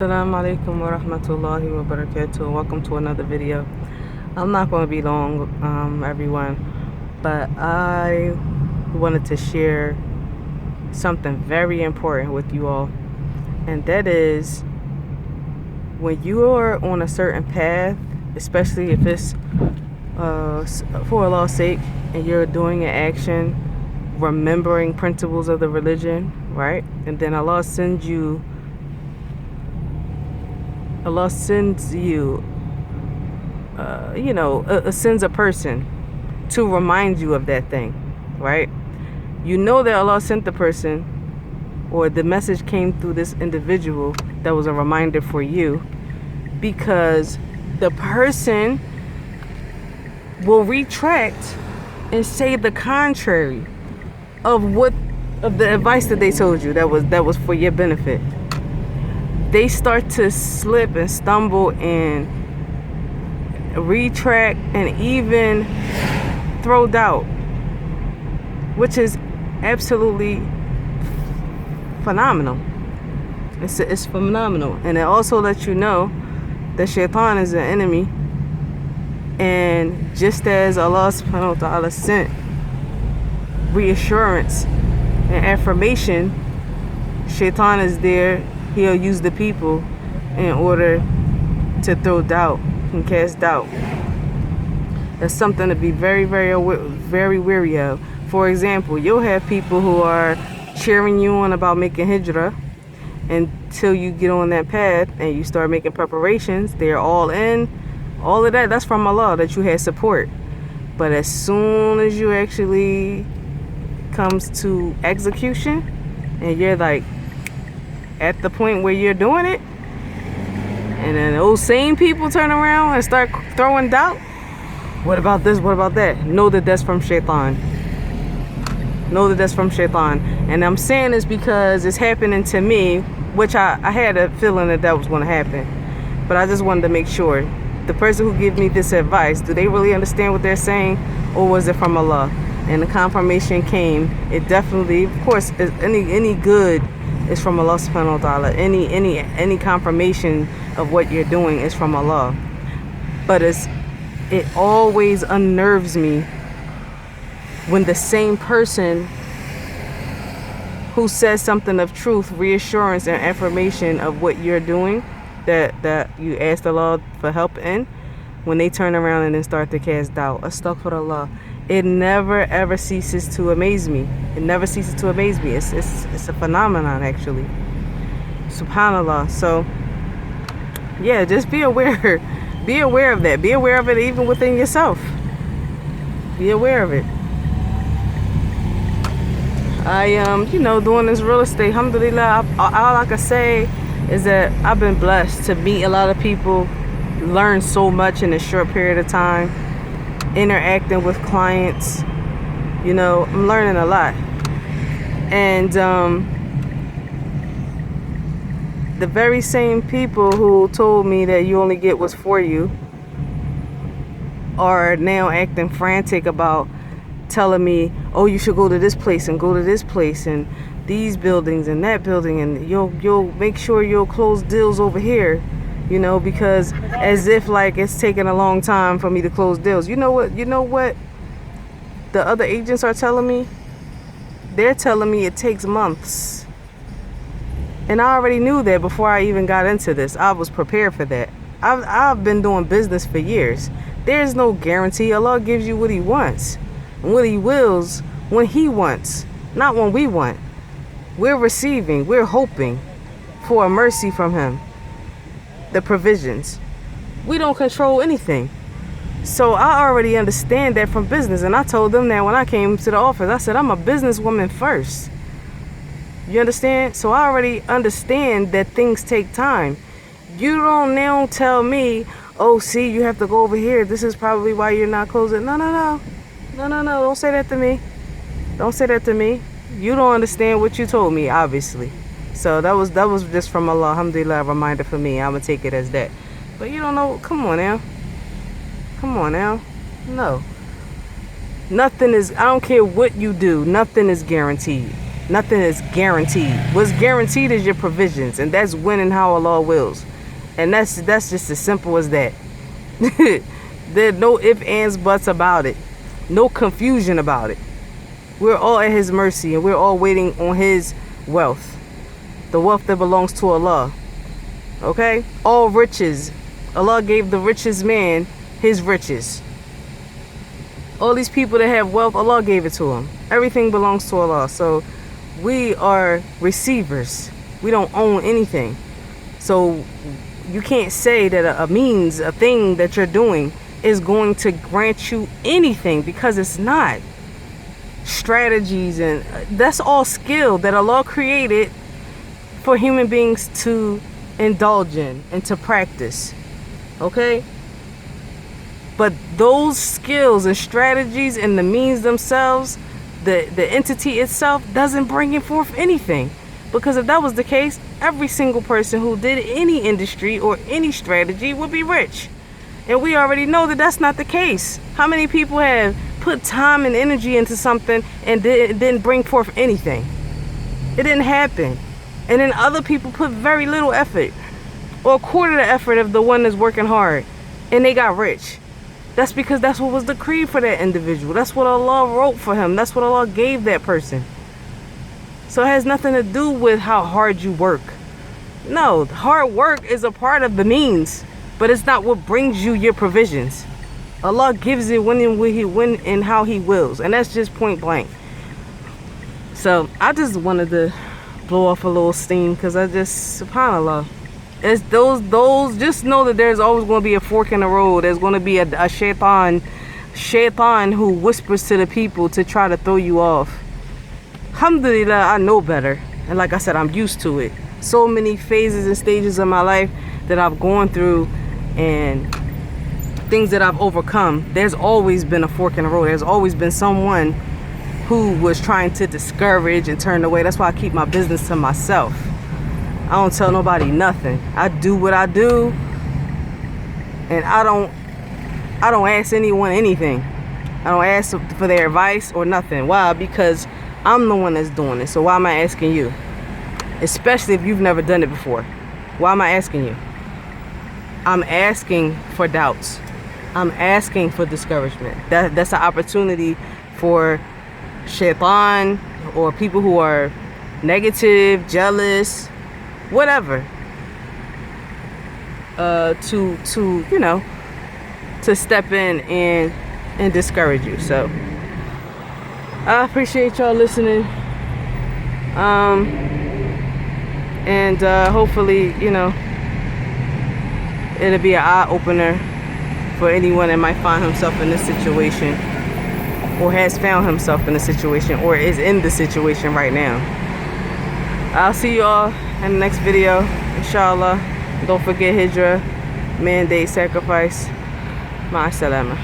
Assalamu alaikum wa rahmatullahi wa barakatuh. Welcome to another video. I'm not going to be long, everyone, but I wanted to share something very important with you all, and that is when you are on a certain path, especially if it's for Allah's sake, and you're doing an action, remembering principles of the religion, right? And then Allah sends you sends a person to remind you of that thing, right? You know that Allah sent the person, or the message came through this individual that was a reminder for you, because the person will retract and say the contrary of the advice that they told you that was for your benefit. They start to slip and stumble and retract and even throw doubt, which is absolutely phenomenal. It's phenomenal. And it also lets you know that Shaitan is an enemy, and just as Allah subhanahu wa ta'ala sent reassurance and affirmation, Shaitan is there. He'll use the people in order to throw doubt and cast doubt. That's something to be very, very, very wary of. For example, you'll have people who are cheering you on about making hijrah until you get on that path and you start making preparations. They're all in. All of that, that's from Allah, that you had support. But as soon as you actually comes to execution and you're like at the point where you're doing it, and then those same people turn around and start throwing doubt, what about this, what about that? Know that that's from Shaitan. Know that that's from Shaitan. And I'm saying this because it's happening to me, which I had a feeling that was going to happen, but I just wanted to make sure. The person who gave me this advice, do they really understand what they're saying, or was it from Allah? And the confirmation came. It definitely, of course, any good is from Allah subhanahu wa ta'ala. Any confirmation of what you're doing is from Allah. But it always unnerves me when the same person who says something of truth, reassurance, and affirmation of what you're doing, that you asked Allah for help in, when they turn around and then start to cast doubt. Astaghfirullah. It never ever ceases to amaze me. It never ceases to amaze me. It's a phenomenon, actually. Subhanallah. So yeah, just be aware. Be aware of that. Be aware of it even within yourself. Be aware of it. Doing this real estate, alhamdulillah, all I can say is that I've been blessed to meet a lot of people, learn so much in a short period of time, interacting with clients. I'm learning a lot. And the very same people who told me that you only get what's for you are now acting frantic about telling me, oh, you should go to this place and go to this place and these buildings and that building, and you'll make sure you'll close deals over here, because as if like it's taking a long time for me to close deals. You know what the other agents are telling me? They're telling me it takes months. And I already knew that before I even got into this. I was prepared for that. I've been doing business for years. There's no guarantee. Allah gives you what He wants and what He wills when He wants, not when we want. We're receiving, we're hoping for a mercy from Him, the provisions. We don't control anything. So I already understand that from business. And I told them that when I came to the office. I said, I'm a businesswoman first. You understand? So I already understand that things take time. You don't now tell me, oh, see, you have to go over here. This is probably why you're not closing. No. Don't say that to me. Don't say that to me. You don't understand what you told me, obviously. So that was just from Allah, alhamdulillah, a reminder for me. I'm going to take it as that. But you don't know. Come on now. No. Nothing is, I don't care what you do. Nothing is guaranteed. Nothing is guaranteed. What's guaranteed is your provisions, and that's when and how Allah wills. And that's just as simple as that. There's no ifs, ands, buts about it. No confusion about it. We're all at His mercy, and we're all waiting on His wealth. The wealth that belongs to Allah. Okay? All riches. Allah gave the richest man his riches. All these people that have wealth, Allah gave it to them. Everything belongs to Allah. So we are receivers. We don't own anything. So you can't say that a thing that you're doing is going to grant you anything, because it's not. Strategies, and that's all skill that Allah created for human beings to indulge in and to practice. Okay? But those skills and strategies and the means themselves, the entity itself, doesn't bring it forth anything. Because if that was the case, every single person who did any industry or any strategy would be rich. And we already know that that's not the case. How many people have put time and energy into something and didn't bring forth anything? It didn't happen. And then other people put very little effort, or a quarter the effort of the one that's working hard, and they got rich. That's because that's what was decreed for that individual. That's what Allah wrote for him. That's what Allah gave that person. So it has nothing to do with how hard you work. No, hard work is a part of the means, but it's not what brings you your provisions. Allah gives it when and how He wills, and that's just point blank. So I just wanted to blow off a little steam, because I just, subhanAllah, it's those just know that there's always going to be a fork in the road. There's going to be a shaitan who whispers to the people to try to throw you off. Alhamdulillah, I know better, and like I said, I'm used to it. So many phases and stages of my life that I've gone through, and things that I've overcome. There's always been a fork in the road. There's always been someone who was trying to discourage and turn away. That's why I keep my business to myself. I don't tell nobody nothing. I do what I do, and I don't ask anyone anything. I don't ask for their advice or nothing. Why? Because I'm the one that's doing it. So why am I asking you? Especially if you've never done it before. Why am I asking you? I'm asking for doubts. I'm asking for discouragement. That's an opportunity for shaitan or people who are negative, jealous, whatever, to step in and discourage you. So I appreciate y'all listening, and hopefully it'll be an eye-opener for anyone that might find himself in this situation, or has found himself in the situation, or is in the situation right now. I'll see you all in the next video, inshallah. Don't forget hijrah, mandate, sacrifice. Ma salama.